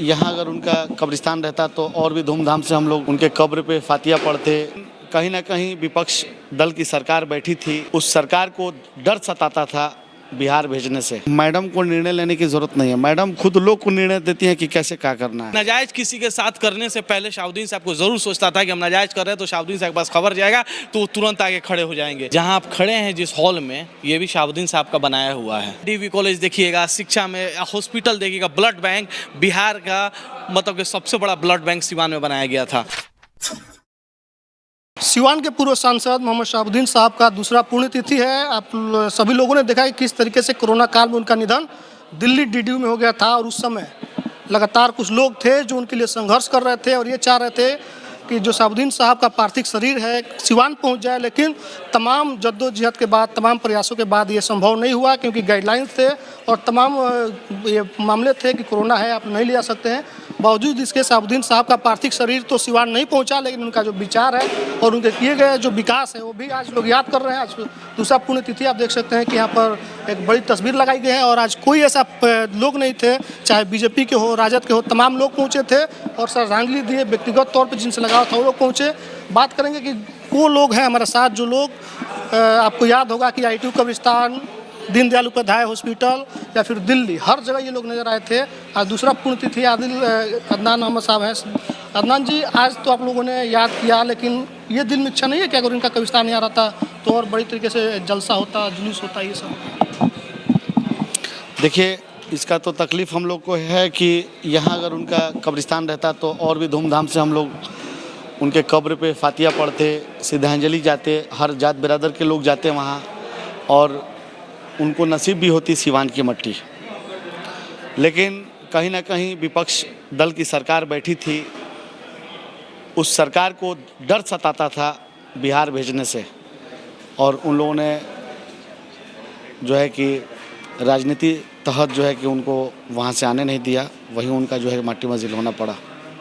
यहाँ अगर उनका कब्रिस्तान रहता तो और भी धूमधाम से हम लोग उनके कब्र पे फातिया पढ़ते। कहीं ना कहीं विपक्ष दल की सरकार बैठी थी, उस सरकार को डर सताता था बिहार भेजने से। मैडम को निर्णय लेने की जरूरत नहीं है, मैडम खुद लोग को निर्णय देती हैं कि कैसे क्या करना है। नाजायज किसी के साथ करने से पहले शाहबुद्दीन साहब को जरूर सोचता था कि हम नाजायज कर रहे हैं तो शाहबुद्दीन साहब के पास खबर जाएगा तो वो तुरंत आगे खड़े हो जाएंगे। जहां आप खड़े हैं जिस हॉल में, ये भी शाहबुद्दीन साहब का बनाया हुआ है। डीवी कॉलेज देखिएगा, शिक्षा में, हॉस्पिटल देखिएगा, ब्लड बैंक, बिहार का मतलब कि सबसे बड़ा ब्लड बैंक सिवान में बनाया गया था। सिवान के पूर्व सांसद मोहम्मद शाहबुद्दीन साहब का दूसरा पुण्यतिथि है। आप सभी लोगों ने देखा कि किस तरीके से कोरोना काल में उनका निधन दिल्ली डीडीयू में हो गया था, और उस समय लगातार कुछ लोग थे जो उनके लिए संघर्ष कर रहे थे और ये चाह रहे थे कि जो शाहबुद्दीन साहब का पार्थिव शरीर है सिवान पहुंच जाए। लेकिन तमाम जद्दोजहद के बाद, तमाम प्रयासों के बाद ये संभव नहीं हुआ, क्योंकि गाइडलाइंस थे और तमाम ये मामले थे कि कोरोना है, आप नहीं ले जा सकते हैं। बावजूद इसके शाहबुद्दीन साहब का पार्थिव शरीर तो सिवान नहीं पहुंचा, लेकिन उनका जो विचार है और उनके किए गए जो विकास है वो भी आज लोग याद कर रहे हैं। आज दूसरा पुण्यतिथि आप देख सकते हैं कि यहाँ पर एक बड़ी तस्वीर लगाई गई है और आज कोई ऐसा लोग नहीं थे, चाहे बीजेपी के हो, राजद के हो, तमाम लोग पहुँचे थे और श्रद्धांजलि दिए। व्यक्तिगत तौर पर जिनसे लगाव था वो लोग पहुँचे। बात करेंगे कि वो लोग हैं हमारे साथ जो लोग, आपको याद होगा कि ITU कब्रिस्तान, दीनदयाल उपाध्याय हॉस्पिटल या फिर दिल्ली, हर जगह ये लोग नजर आए थे। आज दूसरा पुण्यतिथि अदनान अहमद साहब हैं। अदनान जी, आज तो आप लोगों ने याद किया, लेकिन ये दिल में इच्छा नहीं है कि अगर इनका कब्रिस्तान यहाँ रहता तो और बड़ी तरीके से जलसा होता, जुलूस होता, ये सब? देखिए, इसका तो तकलीफ़ हम लोग को है कि यहाँ अगर उनका कब्रिस्तान रहता तो और भी धूमधाम से हम लोग उनके कब्र पे फातिया पढ़ते, श्रद्धांजलि जाते, हर जात बिरादर के लोग जाते वहाँ, और उनको नसीब भी होती सिवान की मट्टी। लेकिन कहीं ना कहीं विपक्ष दल की सरकार बैठी थी, उस सरकार को डर सताता था बिहार भेजने से, और उन लोगों ने जो है कि राजनीति तहत जो है कि उनको वहाँ से आने नहीं दिया, वहीं उनका जो है माटी मजिल होना पड़ा।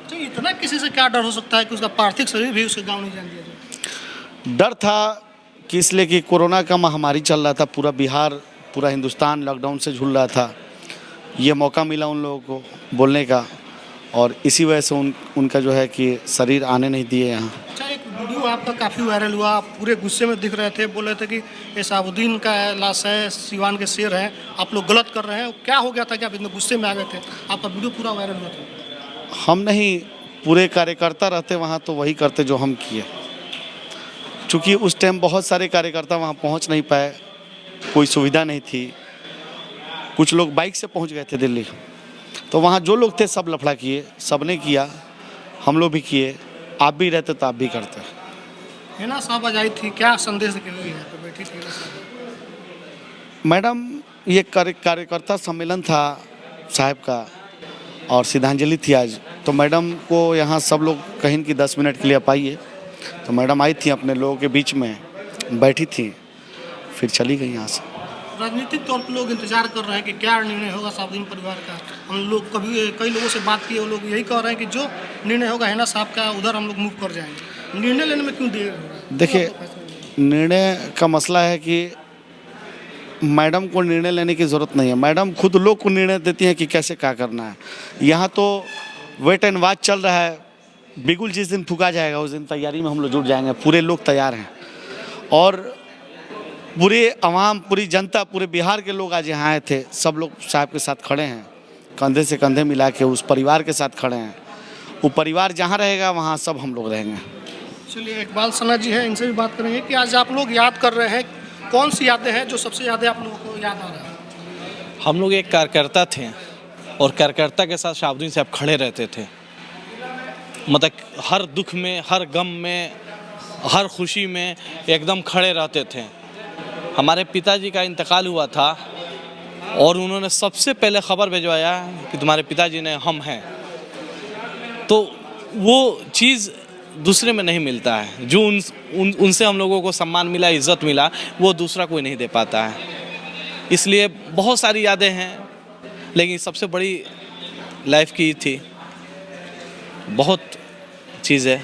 तो इतना किसी से क्या डर हो सकता है कि उसका पार्थिव शरीर भी उसके गाँव नहीं जाने दिया जाए? डर था कि इसलिए कि कोरोना का महामारी चल रहा था, पूरा बिहार, पूरा हिंदुस्तान लॉकडाउन से झूल रहा था। ये मौका मिला उन लोगों को बोलने का, और इसी वजह से उनका जो है कि शरीर आने नहीं दिए यहाँ। अच्छा, एक वीडियो आपका काफ़ी वायरल हुआ, आप पूरे गुस्से में दिख रहे थे, बोल रहे थे कि ये शाहबुद्दीन का लाश है, सिवान के शेर हैं, आप लोग गलत कर रहे हैं। क्या हो गया था कि आप इतने गुस्से में आ गए थे? आपका वीडियो पूरा वायरल हुआ था। हम नहीं, पूरे कार्यकर्ता रहते वहाँ तो वही करते जो हम किए। चूँकि उस टाइम बहुत सारे कार्यकर्ता वहाँ पहुँच नहीं पाए, कोई सुविधा नहीं थी। कुछ लोग बाइक से पहुँच गए थे दिल्ली, तो वहाँ जो लोग थे सब लफड़ा किए, सब ने किया, हम लोग भी किए। आप भी रहते तो आप भी करते। हिना साहब आज आई थी, क्या संदेश के लिए यहाँ पे बैठी थी? मैडम, ये कार्यकर्ता सम्मेलन था साहब का और श्रद्धांजलि थी आज, तो मैडम को यहाँ सब लोग कहीं कि 10 मिनट के लिए आप आइए, तो मैडम आई थी, अपने लोगों के बीच में बैठी थी, फिर चली गई यहाँ से। राजनीतिक तौर पर लोग इंतजार कर रहे हैं कि क्या निर्णय होगा शाहबुद्दीन परिवार का। हम लोग कई लोगों से बात किए, वो लोग यही कह रहे हैं कि जो निर्णय होगा हिना साहब का, उधर हम लोग मूव कर जाएंगे। निर्णय लेने में क्यों देर हो रहा है? देखिए, निर्णय का मसला है कि मैडम को निर्णय लेने की ज़रूरत नहीं है, मैडम खुद लोग को निर्णय देती हैं कि कैसे क्या करना है। यहाँ तो वेट एंड वॉच चल रहा है। बिगुल जिस दिन फूका जाएगा उस दिन तैयारी में हम लोग जुट जाएंगे। पूरे लोग तैयार हैं, और पूरे अवाम, पूरी जनता, पूरे बिहार के लोग आज यहाँ आए थे। सब लोग साहब के साथ खड़े हैं, कंधे से कंधे मिला के उस परिवार के साथ खड़े हैं। वो परिवार जहाँ रहेगा वहाँ सब हम लोग रहेंगे। चलिए, इकबाल सना जी है, इनसे भी बात करेंगे कि आज आप लोग याद कर रहे हैं, कौन सी यादें हैं जो सबसे ज़्यादा आप लोगों को याद आ रहा है? हम लोग एक कार्यकर्ता थे और कार्यकर्ता के साथ शाहबुद्दीन साहब खड़े रहते थे। मतलब हर दुख में, हर गम में, हर खुशी में एकदम खड़े रहते थे। हमारे पिताजी का इंतकाल हुआ था और उन्होंने सबसे पहले खबर भिजवाया कि तुम्हारे पिताजी ने हम हैं। तो वो चीज़ दूसरे में नहीं मिलता है, जो उनसे हम लोगों को सम्मान मिला, इज़्ज़त मिला, वो दूसरा कोई नहीं दे पाता है। इसलिए बहुत सारी यादें हैं, लेकिन सबसे बड़ी लाइफ की थी। बहुत चीज़ें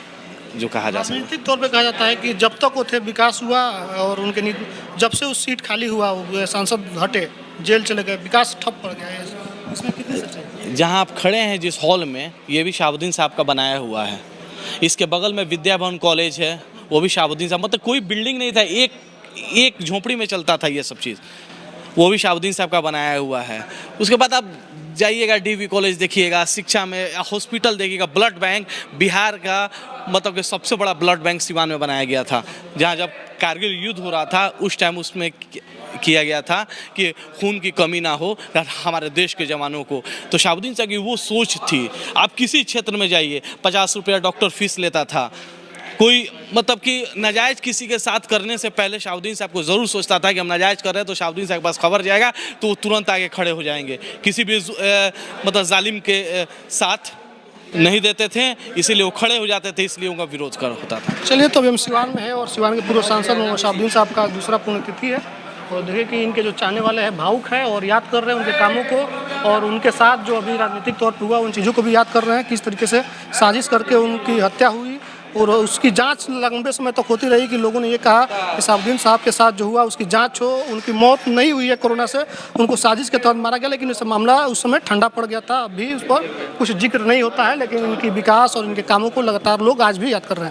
जो कहा जा सकता है। राजनीतिक तौर पे कहा जाता है कि जब तक वो थे विकास हुआ, और उनके जब से उस सीट खाली हुआ, वो सांसद हटे, जेल चले गए, विकास ठप पड़ गया है। इसमें कितनी सच्चाई है? जहाँ आप खड़े हैं जिस हॉल में, ये भी शहाबुद्दीन साहब का बनाया हुआ है। इसके बगल में विद्या भवन कॉलेज है, वो भी शहाबुद्दीन साहब, मतलब कोई बिल्डिंग नहीं था, एक झोपड़ी में चलता था ये सब चीज़, वो भी शहाबुद्दीन साहब का बनाया हुआ है। उसके बाद आप जाइएगा डीवी कॉलेज देखिएगा, शिक्षा में हॉस्पिटल देखिएगा, ब्लड बैंक बिहार का मतलब कि सबसे बड़ा ब्लड बैंक सिवान में बनाया गया था। जहाँ जब कारगिल युद्ध हो रहा था उस टाइम उसमें किया गया था कि खून की कमी ना हो हमारे देश के जवानों को। तो शहाबुद्दीन साहब की वो सोच थी। आप किसी क्षेत्र में जाइए, 50 रुपया डॉक्टर फीस लेता था। कोई मतलब कि नाजायज़ किसी के साथ करने से पहले शहाबुद्दीन साहब को ज़रूर सोचता था कि हम नाजायज़ कर रहे हैं, तो शहाबुद्दीन साहब के पास खबर जाएगा तो वो तुरंत आगे खड़े हो जाएंगे। किसी भी मतलब जालिम के साथ नहीं देते थे, इसीलिए वो खड़े हो जाते थे, इसलिए उनका विरोध कर होता था। चलिए, तो अभी हम सिवान में हैं और सिवान के पूर्व सांसद मोहम्मद शहाबुद्दीन साहब का दूसरा पुण्यतिथि है और देखिए कि इनके जो चाहने वाले हैं भावुक हैं और याद कर रहे हैं उनके कामों को और उनके साथ जो अभी राजनीतिक तौर पर हुआ उन चीज़ों को भी याद कर रहे हैं, किस तरीके से साजिश करके उनकी हत्या हुई और उसकी जांच लंबे समय तक होती रही कि लोगों ने ये कहा कि शहाबुद्दीन साहब के साथ जो हुआ उसकी जांच हो। उनकी मौत नहीं हुई है कोरोना से, उनको साजिश के तहत मारा गया, लेकिन इस मामला उस समय ठंडा पड़ गया था। अभी उस पर कुछ जिक्र नहीं होता है, लेकिन इनकी विकास और इनके कामों को लगातार लोग आज भी याद कर रहे हैं।